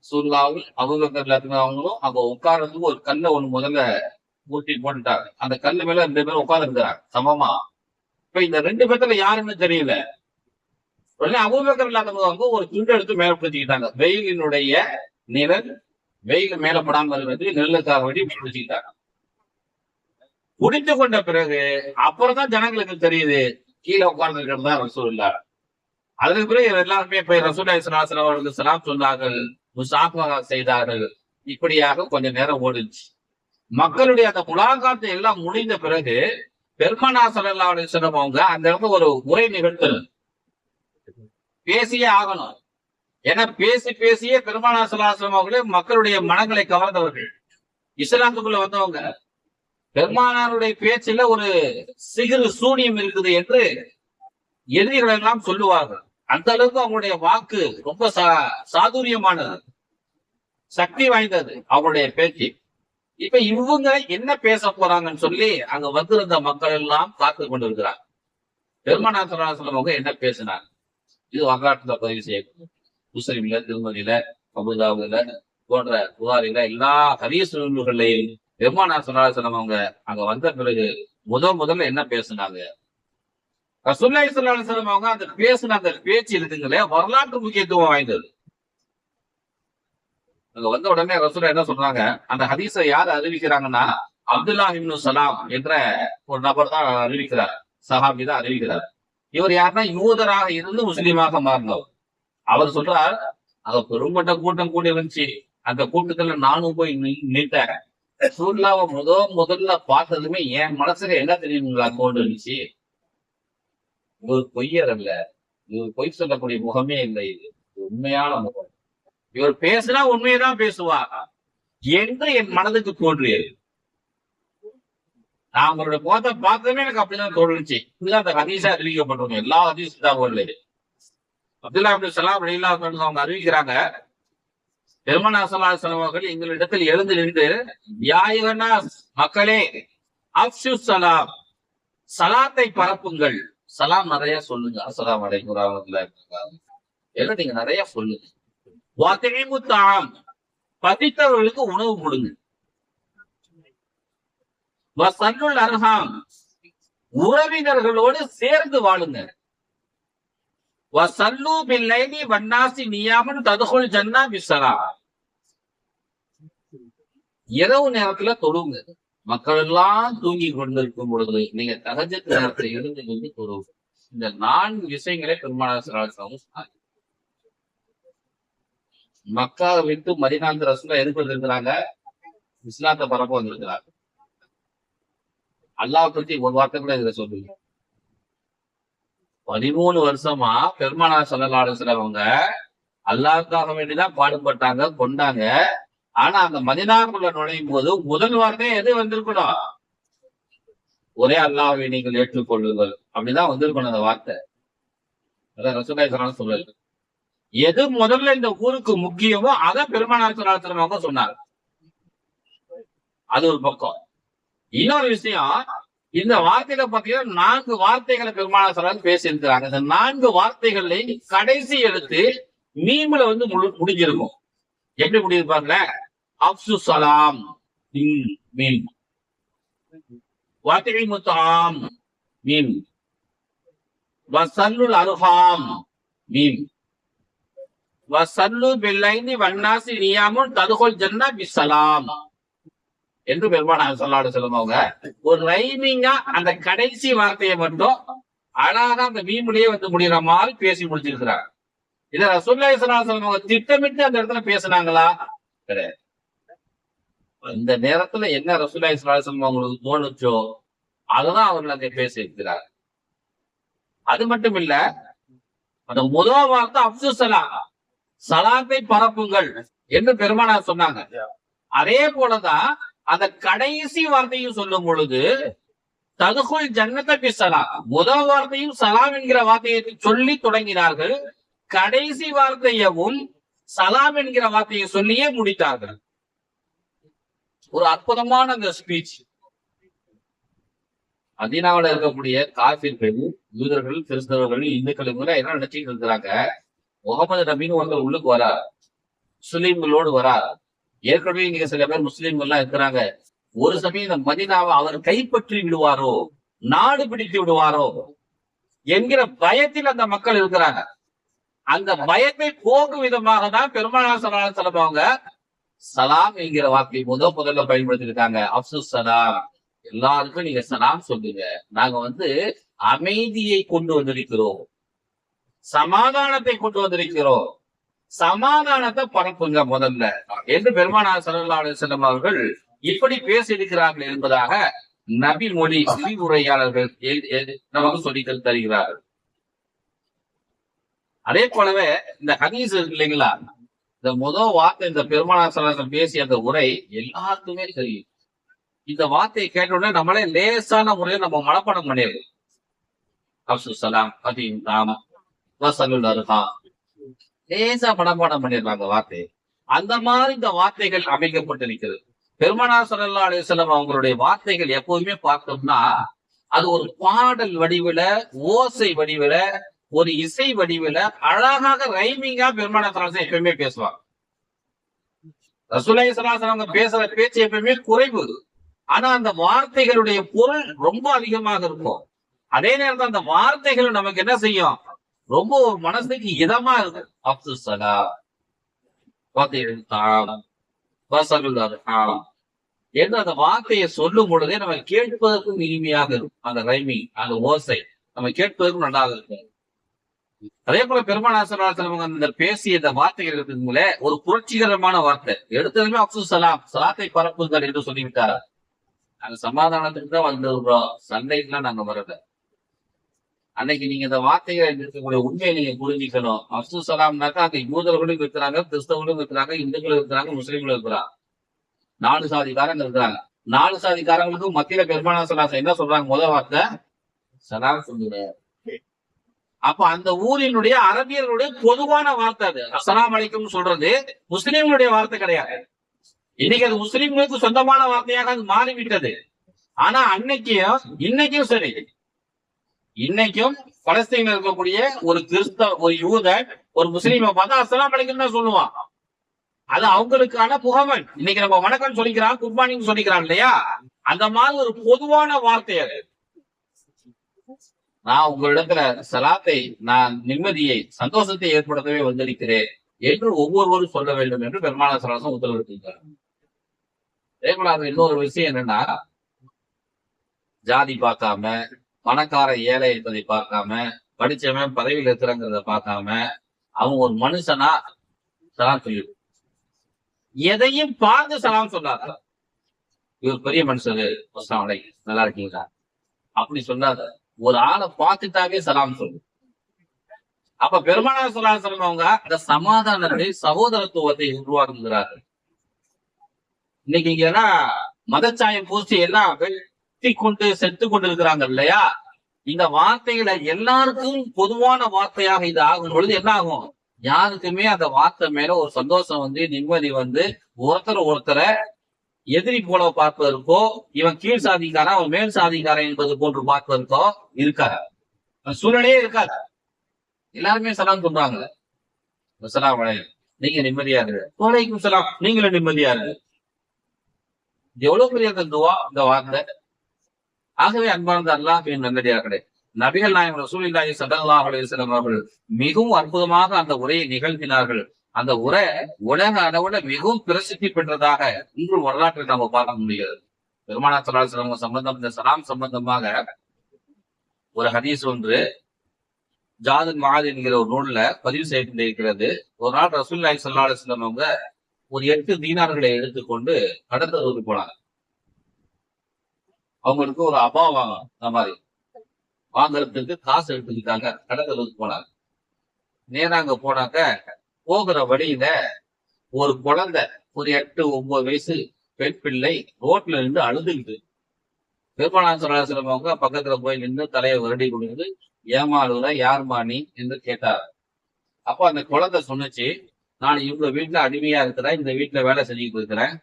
ரசூலுல்லாஹ் அபூபக்கர் ரலியல்லாஹு அன்ஹு அவங்களும் அங்க உட்கார்றதுக்கு ஒரு கல்லை ஒண்ணு முதல்ல ஊட்டி போட்டுட்டாங்க. அந்த கல்லு மேல 2 பேரும் உட்கார்ந்து இருக்கிறாங்க சமமா. இப்ப இந்த 2 பேர்த்துல யாருன்னு தெரியல. உடனே அபூபக்கர் ரலியல்லாஹு அன்ஹு அவங்க ஒரு துண்டை எடுத்து மேல பிடிச்சிக்கிட்டாங்க. வெயிலினுடைய நிழல் வெயில் மேல படாம இருக்கிறது நெல்லுக்காக வேண்டி பிடிச்சிக்கிட்டாங்க. புடித்து கொண்ட பிறகு அப்புறம் தான் ஜனங்களுக்கு தெரியுது கீழே உட்கார்ந்து இருக்கிறது தான் ரசூலுல்லாஹ். அதற்கு பிறகு எல்லாருமே போய் ரசூலுல்லாஹி ஸல்லல்லாஹு அலைஹி வஸல்லம் அவர்களுக்கு சலாம் சொன்னார்கள், முசாஃபா செய்தார்கள். இப்படியாக கொஞ்ச நேரம் ஓடிச்சு. மக்களுடைய அந்த முலாகாத்து எல்லாம் முடிந்த பிறகு பெருமானார் ஸல்லல்லாஹு அலைஹி வஸல்லம் அவங்க அந்த இடத்துல ஒரு உரை நிகழ்த்தணும், பேசியே ஆகணும். ஏன்னா பேசியே பெருமானார் ஸல்லல்லாஹு அலைஹி வஸல்லம் அவர்களே மக்களுடைய மனங்களை கவர்ந்தவர்கள், இஸ்லாத்துக்குள்ள வந்தவங்க. பெருமானாருடைய பேச்சில ஒரு சிறு சூனியம் இருக்குது என்று எதிரிகள் எல்லாம் சொல்லுவார்கள். அந்த அளவுக்கு அவங்களுடைய வாக்கு ரொம்ப சாதுரியமானது, சக்தி வாய்ந்தது அவருடைய பேச்சு. இப்ப இவங்க என்ன பேச போறாங்கன்னு சொல்லி அங்க வந்திருந்த மக்கள் எல்லாம் காத்து கொண்டிருக்கிறார். பெருமானார் ஸல்லல்லாஹு அலைஹி வஸல்லம் அவங்க என்ன பேசினாங்க, இது வரலாற்றுல பதிவு செய்யணும். முஸ்லிம்ல, திருமதியில, அபூதாவுல போன்ற புகாரில எல்லா ஹதீஸ் நூல்களையும் பெருமானார் ஸல்லல்லாஹு அலைஹி வஸல்லம் அவங்க அங்க வந்த பிறகு முதல்ல என்ன பேசினாங்க, ரசூலுல்லாஹி ஸல்லல்லாஹு அலைஹி வஸல்லம் அவங்க அந்த பேசின அந்த பேச்சு இருக்குங்களே வரலாற்று முக்கியத்துவம் வாய்ந்தது. அங்க வந்த உடனே ரசூலுல்லாஹ் என்ன சொல்றாங்க, அந்த ஹதீஸை யார் அறிவிக்கிறாங்கன்னா அப்துல்லாஹ் இப்னு சலாம் என்ற ஒரு நபர் தான் அறிவிக்கிறார், சஹாபி தான் அறிவிக்கிறார். இவர் யாருன்னா யூதராக இருந்து முஸ்லீமாக மாறினவர். அவர் சொல்றார், அங்க பெரும்பட்ட கூட்டம் கூடி இருந்துச்சு, அந்த கூட்டத்துல நானும் போய் நின்றேன். ரசூலுல்லாஹ்வை முதல்ல பார்த்ததுமே என் மனசுல என்ன தெரியுங்களா தோன்றுச்சு, இவர் பொய்யர் அல்ல, இவர் பொய் சொல்லக்கூடிய முகமே இல்லை, இது உண்மையான முகம், இவர் பேசினா உண்மையதான் பேசுவார் என்று என் மனதுக்கு தோன்றியது. நான் அவங்களுடைய முகத்தை பார்த்ததுமே எனக்கு அப்படிதான் தோணுச்சு. இப்படிதான் அந்த ஹதீஸா அறிவிக்கப்பட்டிருக்கும். எல்லா ஹதீஸ் கிதாபுகள்லயும். அப்துல்லா இப்னு ஸலாம் ரலியல்லாஹு அன்ஹு அவங்க அறிவிக்கிறாங்க, பெருமானார் ஸல்லல்லாஹு அலைஹி வஸல்லம் அவர்கள் எங்களிடத்தில் எழுந்து நின்று, யா அய்யுஹன்னாஸ், மக்களே, அஃஷு ஸலாம், சலாத்தை பரப்புங்கள். சலாம் நிறைய சொல்லுங்க. அஸ்ஸலாமு அலைக்கும் வரஹ்மத்துல்லாஹி வபரகாத்துஹு. எல்லாம் நீங்க நிறைய சொல்லுங்க. வஅத்இமு தஆம், பசித்தவர்களுக்கு உணவு கொடுங்க. வஸல்லுல் அர்ஹாம், உறவினர்களோடு சேர்ந்து வாழுங்க. வஸல்லு பில்லைலி வன்னாசி நியாமன் ததுகுல் ஜன்னா பிஸ்ஸலாம், இரவு நேரத்துல தொழுங்க. மக்கள் எல்லாம் தூங்கி கொண்டிருக்கும் பொழுது நீங்க தஹஜ்ஜத் நேரத்துல எழுந்து கொண்டு தொழுங்க. இந்த 4 விஷயங்களே பெருமானார் ஸல்லல்லாஹு அலைஹி வஸல்லம் சொன்னாங்க. மக்காவை விட்டு மதீனாவுக்கு ரசூலுல்லாஹ் எதுக்கு வந்திருக்கிறாங்க? இஸ்லாத்தை பரப்ப வந்திருக்கிறாங்க. அல்லாஹ் பத்தி ஒரு வார்த்தை கூட இதுல சொல்லுங்க. 13 வருஷமா பெருமானார் ஸல்லல்லாஹு அலைஹி வஸல்லம் அவங்க அல்லாஹ்வுக்காக வேண்டிதான் பாடுபட்டாங்க, கொண்டாங்க. ஆனா அந்த மதீனாவுக்குள்ள நுழையும் போது முதல் வார்த்தையே எது வந்திருக்கணும்? ஒரே அல்லாஹ்வை நீங்கள் ஏற்றுக்கொள்ளுங்கள் அப்படிதான் வந்திருக்கணும் அந்த வார்த்தை. அதான் ரசூலுல்லாஹி ஸல்லல்லாஹு அலைஹி வஸல்லம் சொல்லுது. எது முதல்ல இந்த ஊருக்கு முக்கியமோ அதை பெருமானார் ஸல்லல்லாஹு அலைஹி வஸல்லம் அவங்க சொன்னாங்க. அது ஒரு பக்கம். இன்னொரு விஷயம், இந்த வார்த்தையில பாத்தீங்கன்னா 4 வார்த்தைகளை பெருமானார் ஸல்லல்லாஹு அலைஹி வஸல்லம் பேசி இருக்கிறாங்க. இந்த 4 வார்த்தைகளை கடைசி எழுத்து மீம்ல வந்து முடிஞ்சிருக்கும். எப்படி முடியிருப்பாங்களே? அஃஷு ஸலாம், மீம். வஅத்இமு தஆம், மீம். வஸல்லுல் அர்ஹாம், மீம். வஸல்லு பில்லைலி வன்னாசி நியாமுன் ததுகுல் ஜன்னா பிஸ்ஸலாம் என்று பெருமானார் ஸல்லல்லாஹு அலைஹி வஸல்லம் அவங்க ஒரு ரைமிங்கா அந்த கடைசி வார்த்தையை மட்டும் அழகா அந்த மீம்லயே வந்து முடிகிற மாதிரி பேசி முடிச்சிருக்கிறாங்க. இத ரசூலுல்லாஹி ஸல்லல்லாஹு அலைஹி வஸல்லம் அவங்க திட்டமிட்டு அந்த இடத்துல பேசினாங்களா? கிடையாது. இந்த நேரத்துல என்ன ரசூலுல்லாஹி ஸல்லல்லாஹு அலைஹி வஸல்லம் அவங்களுக்கு தோணுச்சோ அததான் அவர்கள் அங்கே பேசி இருக்கிறார். அது மட்டும் இல்ல, அந்த முதல் வார்த்தை அஃஷு ஸலாம், சலாத்தை பரப்புங்கள் என்று பெருமானார் சொன்னாங்க. அதே போலதான் அந்த கடைசி வார்த்தையும் சொல்லும் பொழுது ததுகுல் ஜன்னத பிஸ்ஸலாம், முதல் வார்த்தையும் சலாம் என்கிற வார்த்தையை சொல்லி தொடங்கினார்கள். கடைசி வார்த்தையவும் சலாம் என்கிற வார்த்தையை சொல்லியே முடித்தார்கள். ஒரு அற்புதமான அந்த ஸ்பீச். மதீனாவுல இருக்கக்கூடிய காஃபிர்கள், யூதர்கள், கிறிஸ்தவர்கள், இந்துக்கள் கூட என்ன நினைச்சிட்டு இருக்கிறாங்க? முகமது நபின்னு ஒருத்தர் உள்ளுக்கு வரார், முஸ்லீம்களோடு வரார். ஏற்கனவே இங்க சில பேர் முஸ்லீம்கள் எல்லாம் இருக்கிறாங்க. ஒரு சமயம் இந்த மதீனாவை அவர் கைப்பற்றி விடுவாரோ, நாடு பிடித்து விடுவாரோ என்கிற பயத்தில் அந்த மக்கள் இருக்கிறாங்க. அந்த பயத்தை போக்கும் விதமாக தான் பெருமானார் ஸல்லல்லாஹு அலைஹி வஸல்லம் அவங்க சலாம் என்கிற வார்த்தையை முதல்ல பயன்படுத்தி இருக்காங்க. அஃஷு ஸலாம், எல்லாருக்கும் நீங்க சலாம் சொல்லுங்க. நாங்க வந்து அமைதியை கொண்டு வந்திருக்கிறோம், சமாதானத்தை கொண்டு வந்திருக்கிறோம், சமாதானத்தை பரப்புங்க முதல்ல என்று பெருமானார் ஸல்லல்லாஹு அலைஹி வஸல்லம் அவர்கள் இப்படி பேசியிருக்கிறார்கள் என்பதாக நபி மொழி விரிவுரையாளர்கள் நமக்கு சொல்லி தருகிறார்கள். அதே போலவே இந்த ஹதீஸ் இருக்கு இல்லைங்களா, இந்த முதல் வார்த்தை இந்த பெருமானார் ஸல்லல்லாஹு அலைஹி வஸல்லம் பேசிய அந்த உரை எல்லாருக்குமே தெரியும். இந்த வார்த்தையை கேட்ட உடனே நம்மளே லேசான முறையில் நம்ம மனப்பாடம் பண்ணிடுறோம். அஃஷு ஸலாம், வஅத்இமு தஆம், வஸல்லுல் அர்ஹாம், லேசா மனப்பாடம் பண்ணிடுறாங்க வார்த்தையை. அந்த மாதிரி இந்த வார்த்தைகள் அமைக்கப்பட்டிருக்கிறது. பெருமானார் ஸல்லல்லாஹு அலைஹி வஸல்லம் அவங்களுடைய வார்த்தைகள் எப்போதுமே பார்த்தோம்னா அது ஒரு பாடல் வடிவில, ஓசை வடிவில, ஒரு இசை வடிவில அழகாக ரைமிங்கா பெருமானார் ஸல்லல்லாஹு அலைஹி வஸல்லம் எப்பவுமே பேசுவாங்க. ரசூலுல்லாஹி ஸல்லல்லாஹு அலைஹி வஸல்லம் பேசுற பேச்சு எப்பவுமே குறைவு. ஆனா அந்த வார்த்தைகளுடைய பொருள் ரொம்ப அதிகமாக இருக்கும். அதே நேரத்தில் அந்த வார்த்தைகள் நமக்கு என்ன செய்யும்? ரொம்ப மனசுக்கு இதமா இருக்கும். அஃஷு ஸலாம், வஅத்இமு தஆம், வஸல்லுல் அர்ஹாம் என்று அந்த வார்த்தையை சொல்லும் பொழுதே நம்ம கேட்பதற்கும் இனிமையாக இருக்கும். அந்த ரைமிங், அந்த ஓசை நம்ம கேட்பதற்கும் நன்றாக இருக்கும். அதே போல பெருமானார் ஸல்லல்லாஹு அலைஹி வஸல்லம் அந்த பேசிய இந்த வார்த்தைகள் இருக்குங்களே, ஒரு புரட்சிகரமான வார்த்தை. எடுத்ததுமே அஃஷு ஸலாம், சலாத்தை பரப்புங்கள் என்று சொல்லிவிட்டார். நாங்க சமாதானத்துக்கு தான் வந்துடுறோம், சண்டைக்குலாம் நாங்க வரல. அன்னைக்கு நீங்க இந்த வார்த்தைகளை இருக்கக்கூடிய உண்மையை நீங்க புரிஞ்சுக்கணும். அஃஷு ஸலாம்னாக்கா அங்க யூதர்களும் இருக்கிறாங்க, கிறிஸ்தவர்களும் இருக்கிறாங்க, இந்துக்களும் இருக்கிறாங்க, முஸ்லீம்களும் இருக்கிறாங்க, 4 சாதிக்காரங்க இருக்கிறாங்க. 4 சாதிக்காரங்களுக்கும் மத்தியில பெருமானா சலாசம் என்ன சொல்றாங்க? முதல் வார்த்தை சலாம் சொல்லுங்க. அப்ப அந்த ஊரினுடைய அரபியர்களுடைய பொதுவான வார்த்தை அது. அஸ்ஸலாமு அலைக்கும் சொல்றது முஸ்லிம்களுடைய வார்த்தை கிடையாது. இன்னைக்கு அது முஸ்லிம்களுக்கு சொந்தமான வார்த்தையாக அது மாறிவிட்டது. ஆனா இன்னைக்கும் சரி, இன்னைக்கும் பலஸ்தீன்ல இருக்கக்கூடிய ஒரு ஒரு யூதன் ஒரு முஸ்லீமை பார்த்தா அஸ்ஸலாமு அலைக்கும் தான் சொல்லுவான். அது அவங்களுக்கான புகவன். இன்னைக்கு நம்ம வணக்கம் சொல்லிக்கிறான், குட் மார்னிங் சொல்லிக்கிறான் இல்லையா? அந்த மாதிரி ஒரு பொதுவான வார்த்தை அது. நான் உங்களிடத்துல சலாத்தை, நான் நிம்மதியை, சந்தோஷத்தை ஏற்படுத்தவே வந்திருக்கிறேன் என்று ஒவ்வொருவரும் சொல்ல வேண்டும் என்று பெருமானார் ஸல்லல்லாஹு உத்தரவிட்டிருக்கிறார். அதே போல இன்னொரு விஷயம் என்னன்னா, ஜாதி பார்க்காம, பணக்கார ஏழை என்பதை பார்க்காம, படிச்சவன் பதவியில் இருக்கிறங்கிறத பார்க்காம, அவன் ஒரு மனுஷனா சலாம் சொல்லிடு. எதையும் பார்த்து சலாம் சொல்லாத. இவர் பெரிய மனுஷரு, அஸ்ஸலாமு அலைக்கும், நல்லா இருக்கீங்களா அப்படி சொல்லாத. ஒரு ஆளை பார்த்துட்டாவே சலாம் சொல்லு. அப்ப பெருமானார் ஸல்லல்லாஹு அலைஹி வஸல்லம் அவங்க அந்த சமாதானத்தை, சகோதரத்துவத்தை உருவாக்குகிறார்கள். இன்னைக்கு இங்க மதச்சாயம் பூசி எல்லாம் வெட்டி கொண்டு செத்து கொண்டு இருக்கிறாங்க இல்லையா? இந்த வார்த்தைகளை எல்லாருக்கும் பொதுவான வார்த்தையாக இது ஆகும் பொழுது என்ன ஆகும்? யாருக்குமே அந்த வார்த்தை மேல ஒரு சந்தோஷம் வந்து, நிம்மதி வந்து, ஒருத்தரை எதிரி போல பார்ப்பதற்கோ, இவன் கீழ் சாதிக்காரன் அவன் மேல் சாதிக்காரன் என்பது போன்று பார்ப்பதற்கோ இருக்காது. சூழலே இருக்காது. எல்லாருமே சலாம் சொல்றாங்க. அஸ்ஸலாமு அலைக்கும், நீங்க நிம்மதியா இருக்கு. வலைக்கும் சலாம், நீங்களும் நிம்மதியா இருக்கு. எவ்வளவு பெரிய அந்த துவா, இந்த வார்த்தை. ஆகவே அன்பார்ந்த அல்லாஹ்வின் நல்லடியார்களே, நபிகள் நாயகம் ரசூலுல்லாஹி ஸல்லல்லாஹு அலைஹி வஸல்லம் அவர்கள் மிகவும் அற்புதமாக அந்த உரையை நிகழ்த்தினார்கள். அந்த உரை உலக அளவுல மிகவும் பிரசித்தி பெற்றதாக இன்று வரலாற்றில் நம்ம பார்க்க முடிகிறது. பெருமானார் ஸல்லல்லாஹு அலைஹி வஸல்லம் சம்பந்தம், இந்த சலாம் சம்பந்தமாக ஒரு ஹதீஸ் ஒன்று ஜாதுல் மஆத் என்கிற ஒரு நூல்ல பதிவு செய்யப்பட்டிருக்கிறது. ஒரு நாள் ரசூலுல்லாஹி ஸல்லல்லாஹு அலைஹி வஸல்லம் அவங்க ஒரு 8 தீனார்களை எடுத்துக்கொண்டு கடத்தலுக்கு போனாங்க. அவங்களுக்கு ஒரு அபா வாங்கணும், அந்த மாதிரி வாங்குறதுக்கு காசு எடுத்துக்கிட்டாங்க. கடத்தலுக்கு போனாங்க. நேரா அங்க போனாக்க போகிற வழியில ஒரு குழந்தை, ஒரு 8-9 வயசு பெண் பிள்ளை ரோட்ல நின்று அழுதுகிட்டு. பெருமானார் ஸல்லல்லாஹு அலைஹி வஸல்லம் அவங்க பக்கத்துல போய் நின்று தலையை வருடி கொடுத்து, ஏமா அழுகுற, யாருமா நீ என்று கேட்டார். அப்ப அந்த குழந்தை சொன்னுச்சு, நான் இவங்க வீட்டுல அடிமையா இருக்கிறேன், இந்த வீட்டுல வேலை செஞ்சுக்கிட்டு இருக்கிறேன்.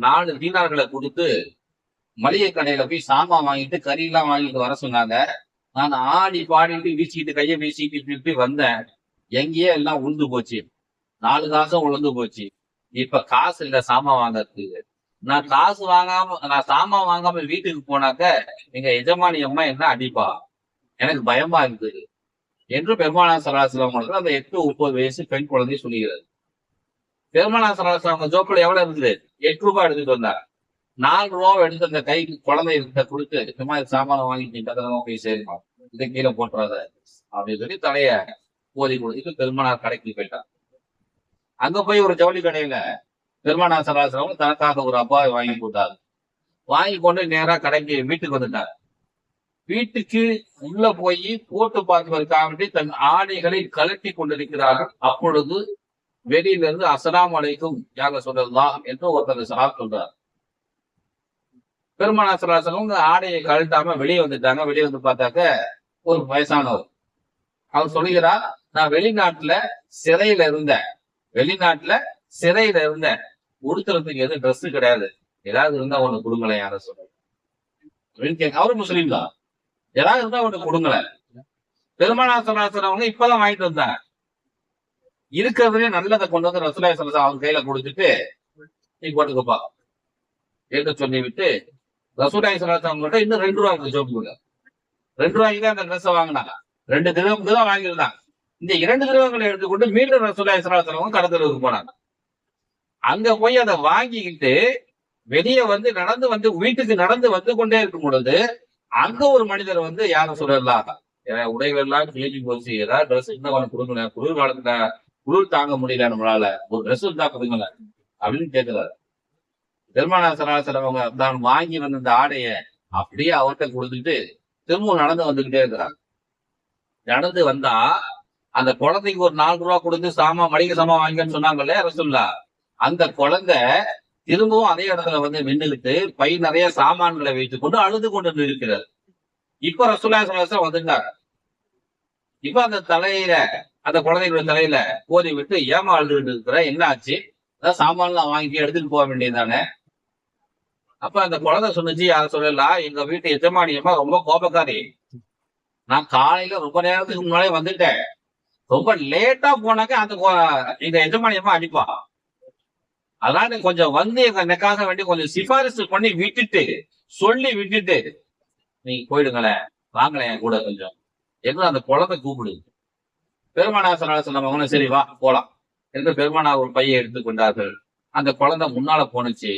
4 தீனார்களை கொடுத்து மளிகை கடையில போய் சாமான் வாங்கிட்டு கறி எல்லாம் வாங்கிட்டு வர சொன்னாங்க. நான் ஆடி பாடிட்டு வீசிக்கிட்டு கையை வீசிக்கிட்டு வந்தேன். எங்கேயே எல்லாம் உளுந்து போச்சு. 4 காசும் உளுந்து போச்சு. இப்ப காசு இல்ல சாமான் வாங்கறதுக்கு. நான் சாமான் வாங்காம வீட்டுக்கு போனாக்க எங்க எஜமானி அம்மா என்ன அடிப்பா, எனக்கு பயமா இருக்குது என்று பெருமானார் ஸல்லல்லாஹு அலைஹி வஸல்லம் அந்த 8-9 வயசு பெண் குழந்தை சொல்லுகிறது. பெருமானார் ஸல்லல்லாஹு அலைஹி வஸல்லம் ஜோப்பில் எவ்வளவு இருக்குது? 8 ரூபாய் எடுத்துட்டு வந்தார். 4 ரூபாவை எடுத்து அந்த கைக்கு குழந்தை கொடுத்து, இந்த மாதிரி சாமானை வாங்கிட்டு போய் சேருமா, இதை கீழே போட்டுறாத அப்படின்னு சொல்லி தலைய போதி கொடுத்துட்டு பெருமானார் கடைக்கு போயிட்டார். அங்க போய் ஒரு ஜவுளி கடையில பெருமானார் ஸல்லல்லாஹு அலைஹி வஸல்லம் தனக்காக ஒரு அப்பாவை வாங்கி போட்டார். வாங்கி கொண்டு நேரா கடைக்கு வீட்டுக்கு வந்துட்டார். வீட்டுக்கு உள்ள போய் போட்டு பார்ப்பதற்காக தன் ஆடைகளை கலட்டி கொண்டிருக்கிறார்கள். அப்பொழுது வெளியில இருந்து அஸ்ஸலாமு அலைக்கும் யா ரசூலல்லாஹ் என்று ஒருத்தர் சலாம் சொல்றார். பெருமானார் ஸல்லல்லாஹு அலைஹி வஸல்லம் ஆடையை கழட்டாம வெளியே வந்துட்டாங்க. வெளியே வந்து பார்த்தாக்க ஒரு வயசானவர். அவர் சொல்லுகிறார், நான் வெளிநாட்டுல சிறையில இருந்தேன். உடுத்துறதுக்கு எதுவும் ட்ரெஸ் கிடையாது. ஏதாவது இருந்தா ஒண்ணு கொடுங்களேன் யார சொல்ல. அவரு முஸ்லீம் தான். ஏதாவது இருந்தா ஒண்ணு கொடுங்களேன். பெருமானார் ஸல்லல்லாஹு அலைஹி வஸல்லம் இப்பதான் வாங்கிட்டு வந்தாங்க. இருக்கிறதுலே நல்லதை கொண்டு வந்து ரசூலுல்லாஹி ஸல்லல்லாஹு அலைஹி வஸல்லம் அவங்க கையில கொடுத்துட்டு, நீ போட்டுக்கப்பா என்று சொல்லி விட்டு ரசூலுல்லாஹி ஸல்லல்லாஹு அலைஹி வஸல்லம் இன்னும் 2 ரூபாய்க்கு ஜோப்பு கொடுங்க. 2 ரூபாய்க்கு தான் அந்த ட்ரெஸ் வாங்கினாங்க. 2 திரகம்க்கு தான் வாங்கியிருந்தாங்க. இந்த 2 திரகங்களை எடுத்துக்கொண்டு மீண்டும் ரசூலுல்லாஹி ஸல்லல்லாஹு அலைஹி வஸல்லம் கடத்தலுக்கு போனாங்க. அங்க போய் அதை வாங்கிக்கிட்டு வெளியே வந்து வீட்டுக்கு நடந்து வந்து கொண்டே இருக்கும் பொழுது அங்க ஒரு மனிதர் வந்து யாரும் சொல்லலாம், உடைகள் எல்லாம் கிழிஞ்சு போச்சு, ஏதாவது ட்ரெஸ் இன்னும் கொடுங்களேன், குளிர் காலத்துல குளிர் தாங்க முடியல நம்மளால, ஒரு ட்ரெஸ் இருந்தா கொடுங்களேன் அப்படின்னு கேட்கிறாரு. பெருமானார் ஸல்லல்லாஹு அலைஹி வஸல்லம் தான் வாங்கி வந்த இந்த ஆடைய அப்படியே அவர்கிட்ட கொடுத்துட்டு திரும்பவும் நடந்து வந்துகிட்டே இருக்கிறாங்க. நடந்து வந்தா அந்த குழந்தைக்கு ஒரு 4 ரூபாய் கொடுத்து மளிகை சாமான் வாங்கின்னு சொன்னாங்கல்ல ரசூலுல்லாஹ், அந்த குழந்தை திரும்பவும் அதே இடத்துல வந்து நின்றுகிட்டு பை நிறைய சாமான்களை வைத்துக் கொண்டு அழுது கொண்டு இருக்கிறார். இப்ப ரசூலுல்லாஹி ஸல்லல்லாஹு அலைஹி வஸல்லம் வந்துட்டாங்க. இப்ப அந்த தலையில அந்த குழந்தைகளுடைய தலையில போதி விட்டு ஏமா அழுதுகிட்டு இருக்கிற, என்ன ஆச்சு? அதான் சாமான்லாம் வாங்கி எடுத்துட்டு போக வேண்டியதுதானே. அப்ப அந்த குழந்தை சொன்னுச்சு, யார சொல்லலாம், எங்க வீட்டு எஜமானியம்மா ரொம்ப கோபக்காரி. நான் காலையில ரொம்ப நேரத்துக்கு முன்னாலே வந்துட்டேன். ரொம்ப லேட்டா போனாக்க அந்த எங்க எஜமானியம்மா அடிப்பா. அதனால நீ கொஞ்சம் வந்து எனக்காக வேண்டி கொஞ்சம் சிபாரிசு பண்ணி விட்டுட்டு சொல்லி விட்டுட்டு நீங்க போயிடுங்களேன், வாங்களேன் என் கூட கொஞ்சம் என்று அந்த குழந்தை கூப்பிடுது. பெருமானார் ஸல்லல்லாஹு அலைஹி வஸல்லம் அவங்க சரி வா போலாம் என்று பெருமானார் ஒரு பையை எடுத்துக்கொண்டார்கள். அந்த குழந்தை முன்னால போனுச்சு.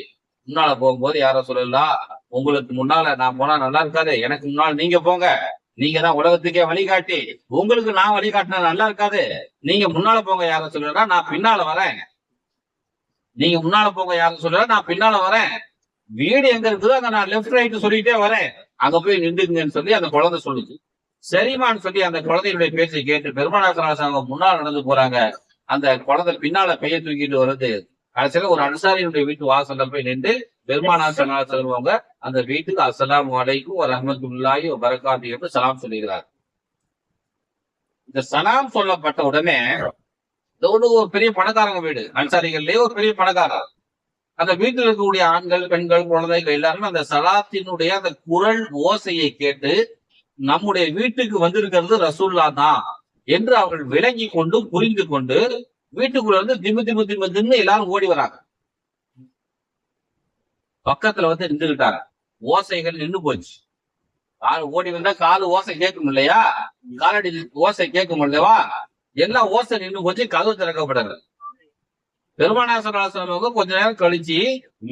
முன்னால போகும்போது யாரோ சொல்லலாம், உங்களுக்கு முன்னால நான் போனா நல்லா இருக்காது, எனக்கு முன்னால நீங்க போங்க, நீங்க தான் உலகத்துக்கே வழிகாட்டி, உங்களுக்கு நான் வழிகாட்டினா நல்லா இருக்காது, நீங்க முன்னால போங்க. யார சொல்லலாம், நான் பின்னால வரேன். நீங்க முன்னால போங்க. யாரும் சொல்லல, நான் பின்னால வரேன். வீடு எங்க இருக்குதோ அங்க நான் லெஃப்ட் ரைட் சொல்லிட்டே வரேன், அங்க போய் நின்றுங்கன்னு சொல்லி அந்த குழந்தை சொல்லுது. சரிமான்னு சொல்லி அந்த குழந்தையுடைய பேச்சை கேட்டு பெருமானார் ஸல்லல்லாஹு அலைஹி வஸல்லம் முன்னால நடந்து போறாங்க. அந்த குழந்தை பின்னால பைய தூக்கிட்டு வருது. கடைசியில ஒரு அன்சாரியுடைய வீட்டு வாசல்ல போய் நின்று பெருமானார் ஸல்லல்லாஹு அலைஹி வஸல்லம் அவங்க அந்த வீட்டுக்கு அஸ்ஸலாமு அலைக்கும் வ ரஹ்மத்துல்லாஹி வ பரக்காத்துஹு என்று சலாம் சொல்லுகிறார். இந்த சலாம் சொல்லப்பட்ட உடனே ஒரு பெரிய பணக்காரங்க வீடு, அன்சாரிகள்லயே ஒரு பெரிய பணக்காரர். அந்த வீட்டில் இருக்கக்கூடிய ஆண்கள், பெண்கள், குழந்தைகள் எல்லாருமே அந்த சலாத்தினுடைய அந்த குரல் ஓசையை கேட்டு நம்முடைய வீட்டுக்கு வந்திருக்கிறது ரசூல்லா தான் என்று அவர்கள் விளங்கி கொண்டு புரிந்து கொண்டு வீட்டுக்குள்ள வந்து திமு திமு திமு தின்னு எல்லாரும் ஓடி வராங்க. பக்கத்துல வந்து நின்றுகிட்டாங்க. ஓசைகள் நின்று போச்சு. ஓடி வந்தா காது ஓசை கேட்கும் இல்லையா, காலடி ஓசை கேட்கும் இல்லையா, எல்லாம் ஓசை நின்று போச்சு. கதவு திறக்கப்படல. பெருமானார் ஸல்லல்லாஹு அலைஹி வஸல்லம் கொஞ்ச நேரம் கழிச்சு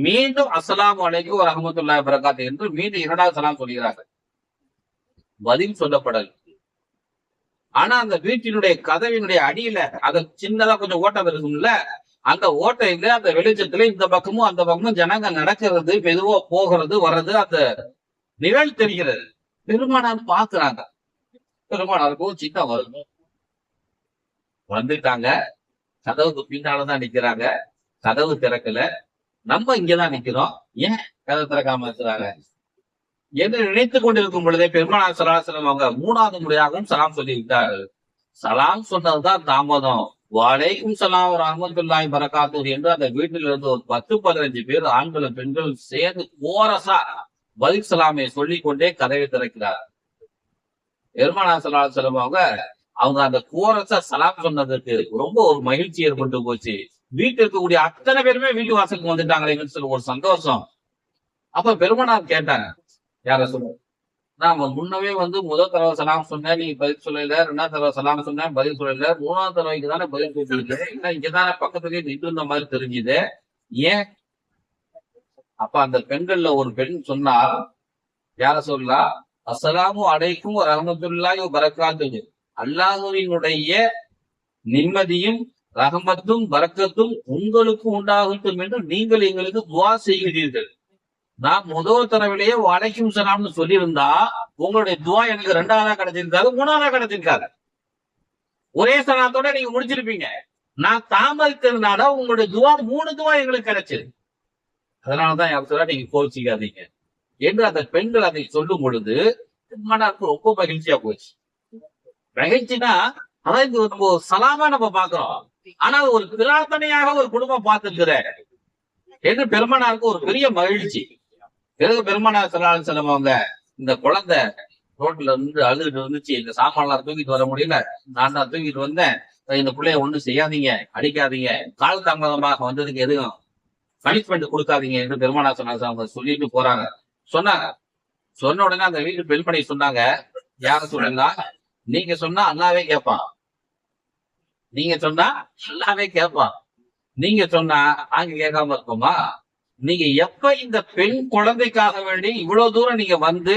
மீண்டும் அஸ்ஸலாமு அலைக்கும் வ ரஹ்மத்துல்லாஹி வ பரக்காத்துஹு என்று மீண்டும் இரண்டாவது சலாம் சொல்கிறார்கள். பதில் சொல்லப்படல. ஆனா அந்த வீட்டினுடைய கதவினுடைய அடியில அத சின்னதா கொஞ்சம் ஓட்டம் இருக்கும்ல, அந்த ஓட்டையில அந்த வெளிச்சத்துல இந்த பக்கமும் அந்த பக்கமும் ஜனங்க நடக்கிறது, மெதுவா போகிறது வர்றது, அந்த நிழல் தெரிகிறது. பெருமானார் பாக்குறாங்க. பெருமானாருக்கு சின்ன வரும். வந்துட்டாங்க. கதவுக்கு பின்னாலதான் நிக்கிறாங்க. கதவு திறக்கல. நம்ம இங்கதான் நிக்கிறோம், ஏன் கதவு திறக்காம இருக்கிறாங்க என்று நினைத்துக் கொண்டிருக்கும் பொழுதே பெருமானார் ஸல்லல்லாஹு அலைஹி வஸல்லம் அவங்க மூணாவது முறையாகவும் சலாம் சொல்லி விட்டார்கள். சலாம் சொன்னதுதான் தாமதம். வலைக்கும் சலாம் வ ரஹ்மத்துல்லாஹி வ பரக்காத்துஹு என்று அந்த வீட்டில் இருந்து ஒரு 10-15 பேர் ஆண்களும் பெண்களும் சேர்ந்து கோரஸா பதில் சலாமை சொல்லிக் கொண்டே கதவை திறக்கிறார். பெருமானார் ஸல்லல்லாஹு அலைஹி வஸல்லம் அவங்க அந்த கோரஸா சலாம் சொன்னதுக்கு ரொம்ப ஒரு மகிழ்ச்சி ஏற்பட்டு போச்சு. வீட்டில் இருக்கக்கூடிய அத்தனை பேருமே வீட்டு வாசலுக்கு வந்துட்டாங்களேன்னு சொல்லி ஒரு சந்தோஷம். அப்ப பெருமானார் கேட்டாங்க, யார சொல்லுங்க, நான் முன்னவே வந்து முதல் தடவை சலாம் சொன்னேன், நீ பதில் சொல்லல. ரெண்டாவது தடவை சலாம் சொன்னேன், பதில் சொல்லல. மூணாவது தடவைக்கு தானே பதில் சொல்லிருக்கேன், இங்கதானே பக்கத்துலயே நின்று இருந்த மாதிரி தெரிஞ்சுது, ஏன்? அப்ப அந்த பெண்கள்ல ஒரு பெண் சொன்னா, யார சொல்லலாம், அஸ்ஸலாமு அலைக்கும் வ ரஹ்மத்துல்லாஹி வ பரக்காத்துஹு, அல்லாஹ்வினுடைய நிம்மதியும் ரஹமத்தும் பரக்கத்தும் உங்களுக்கு உண்டாகட்டும் என்று நீங்கள் எங்களுக்கு துஆ செய்கிறீர்கள். நான் முதல் தடவையிலேயே வலைக்கும் சலாம்னு சொல்லியிருந்தா உங்களுடைய துஆ எனக்கு 2ஆவதா கிடைச்சிருக்காது, 3ஆவதா கிடைச்சிருக்காது. ஒரே சலாத்தோட நீங்க முடிச்சிருப்பீங்க. நான் தாமதித்ததுனால உங்களுடைய துஆ 3 துஆ எங்களுக்கு கிடைச்சது. அதனாலதான் யார் சொல்ல, நீங்க கோச்சிக்காதீங்க என்று அந்த பெண்கள் அதை சொல்லும் பொழுது மனதுக்கு ரொம்ப மகிழ்ச்சியா போச்சு. மகிழ்ச்சினா அதாவது ஒரு சலாமா நம்ம பாக்குறோம், ஆனா ஒரு பிரார்த்தனையாக ஒரு குடும்பம் பார்த்துக்கிற என்று பெருமானாருக்கு ஒரு பெரிய மகிழ்ச்சி. பிறகு பெருமானார் ஸல்லல்லாஹு அலைஹி வஸல்லம் அவங்க, இந்த குழந்தை ரோட்ல இருந்து அழுதுட்டு இருந்துச்சு, இந்த சாமான்லாம் தூக்கிட்டு வர முடியல, நான் தான் தூக்கிட்டு வந்தேன், இந்த பிள்ளைய ஒண்ணும் செய்யாதீங்க, அடிக்காதீங்க, கால தாமதமாக வந்ததுக்கு எதுவும் பனிஷ்மெண்ட் கொடுக்காதீங்க என்று பெருமானார் ஸல்லல்லாஹு அலைஹி வஸல்லம் சொல்லிட்டு போறாங்க. சொன்னாங்க. சொன்ன உடனே அந்த வீட்டு பெண்மணி சொன்னாங்க, யார சொல்லுங்க, நீங்க சொன்னா அல்லாவே கேட்பான், நீங்க சொன்னா அல்லாவே கேட்பான், நீங்க சொன்னா நாங்க கேட்காம இருக்கோமா? நீங்க எப்ப இந்த பெண் குழந்தைக்காக வேண்டி இவ்வளவு தூரம் நீங்க வந்து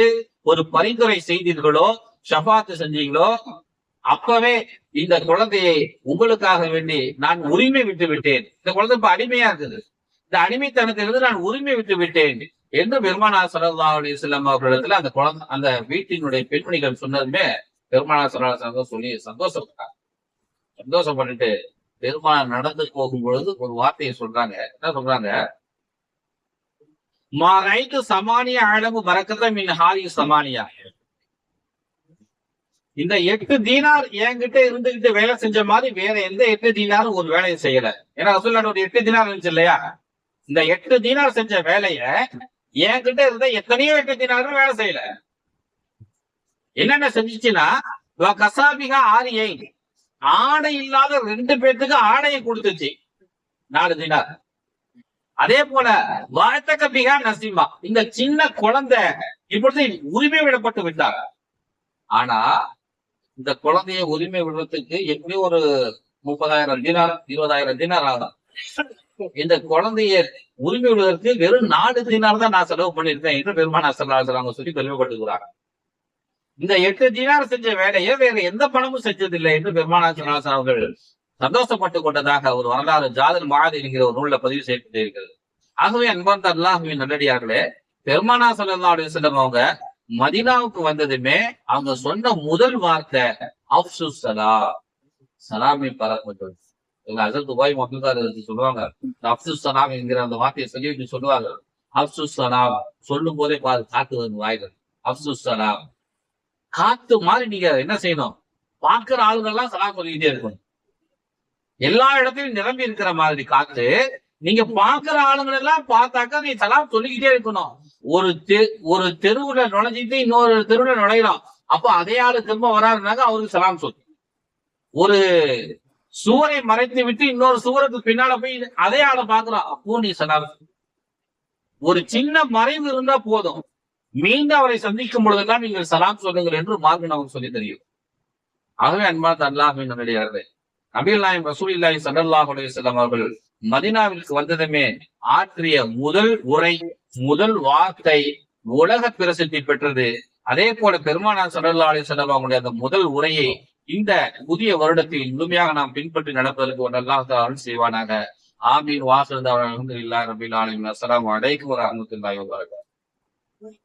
ஒரு பரிந்துரை செய்தீர்களோ, ஷஃபாத்து செஞ்சீங்களோ, அப்பவே இந்த குழந்தையை உங்களுக்காக வேண்டி நான் உரிமை விட்டு விட்டேன். இந்த குழந்தை இப்ப அடிமையா இருக்குது, இந்த அடிமைத்தனத்திலிருந்து நான் உரிமை விட்டு விட்டேன் என்று பெருமானார் ஸல்லல்லாஹு அலைஹி வஸல்லம் அவர்களிடத்துல அந்த குழந்தை, அந்த வீட்டினுடைய பெண்மணிகள் சொன்னதுமே பெருமானார் ஸல்லல்லாஹு அலைஹி வஸல்லம் சொல்லி சந்தோஷப்பட்டுட்டு பெருமானார் நடந்து போகும் பொழுது ஒரு வார்த்தையை சொல்றாங்க. என்ன சொல்றாங்க, மாரைத்து சமானிய அளவு பறக்கத மின் ஹாரி சமானியா. இந்த 8 தீனார் என்கிட்ட இருந்துகிட்டு வேலை செஞ்ச மாதிரி வேற எந்த 8 தீனாரும் ஒரு வேலையை செய்யல. ஏன்னா ரசூலுல்லாஹ் ஒரு 8 தீனார் இருந்துச்சு இல்லையா? இந்த 8 தீனார் செஞ்ச வேலைய என்கிட்ட இருந்த எத்தனையோ 8 தீனாரும் வேலை செய்யல. என்னென்ன செஞ்சுச்சுன்னா கசாபிகா ஆரியை, ஆடை இல்லாத 2 பேத்துக்கு ஆடையை கொடுத்துச்சு 4 தீனார். அதே போல வாழ்த்தகபிகா நசீமா, இந்த சின்ன குழந்தை இப்பொழுது உரிமை விடப்பட்டு விட்டார். ஆனா இந்த குழந்தைய உரிமை விடுறதுக்கு எப்படியும் ஒரு 30,000 தீனார் 20,000 தீனார் ஆகும். இந்த குழந்தைய உரிமை விடுவதற்கு வெறும் 4 தீனார் தான் நான் செலவு பண்ணிருக்கேன் என்று பெருமானார் ஸல்லல்லாஹு அலைஹி வஸல்லம் சொல்லி பெருமைப்பட்டுக்கிறாங்க. இந்த 8 தீனார் செஞ்ச வேலையை வேற எந்த பணமும் செஞ்சதில்லை என்று பெருமானார் ஸல்லல்லாஹு அலைஹி வஸல்லம் அவர்கள் சந்தோஷப்பட்டு கொண்டதாக ஒரு வரலாறு ஜாதுல் மஆத் என்கிற ஒரு நூல்ல பதிவு செய்யப்பட்டிருக்கிறது. ஆகவே அன்பார்ந்த அல்லாஹ்வின் நல்லடியார்களே, பெருமானார் ஸல்லல்லாஹு அலைஹி வஸல்லம் அவங்க மதீனாவுக்கு வந்ததுமே அவங்க சொன்ன முதல் வார்த்தை அஃப்சுஸ் ஸலாம், சலாமை பரப்பட்டும். ஹஜ்ரத் உபை மக்தார் சொல்லுவாங்க, அஃப்சுஸ் ஸலாம் என்கிற அந்த வார்த்தையை சொல்லிட்டு சொல்லுவாங்க, அஃப்சுஸ் ஸலாம் சொல்லும் போதே பாரு காத்து வந்து வாயில அஃப்சுஸ் ஸலாம். காத்து மாதிரி நீங்க என்ன செய்யணும், பார்க்கிற ஆளுங்கள்லாம் சலாம் சொல்லிக்கிட்டே இருக்கணும். எல்லா இடத்திலும் நிரம்பி இருக்கிற மாதிரி காத்து, நீங்க பாக்குற ஆளுங்களை எல்லாம் பார்த்தாக்கா நீ சலாம் சொல்லிக்கிட்டே இருக்கணும். ஒரு தெருவுல நுழைஞ்சிட்டு இன்னொரு தெருவுல நுழையலாம், அப்போ அதே ஆளு திரும்ப வராருனாக்க அவருக்கு சலாம் சொல்லு. ஒரு சுவரை மறைத்து விட்டு இன்னொரு சுவருக்கு பின்னால போய் அதே ஆளை பாக்குறோம், அப்போ நீ சலாம். ஒரு சின்ன மறைவு இருந்தா போதும், மீண்டும் அவரை சந்திக்கும் பொழுதெல்லாம் நீங்கள் சலாம் சொல்லுங்கள் என்று மார்க்கம் நமக்கு சொல்லி தெரியும். ஆகவே அன்பார்ந்த அல்லாஹ்வின் நல்லடியார்களே, நபிகள் நாயகம் ரசூலுல்லாஹி ஸல்லல்லாஹு அலைஹி வஸல்லம் அவர்கள் மதீனாவிற்கு வந்ததுமே ஆற்றிய முதல் உரை, முதல் வார்த்தை உலக பிரசித்தி பெற்றது. அதே போல பெருமானார் ஸல்லல்லாஹு அலைஹி வஸல்லம் அவங்களுடைய அந்த முதல் உரையை இந்த புதிய வருடத்தில் முழுமையாக நாம் பின்பற்றி நடப்பதற்கு அல்லாஹ் அருள் செய்வானாக. ஆமீன். வாசல் அல்ஹம்துலில்லாஹி ரப்பில் ஆலமீன். அஸ்ஸலாமு அலைக்கும் வரஹ்மத்துல்லாஹி வபரகாத்துஹு.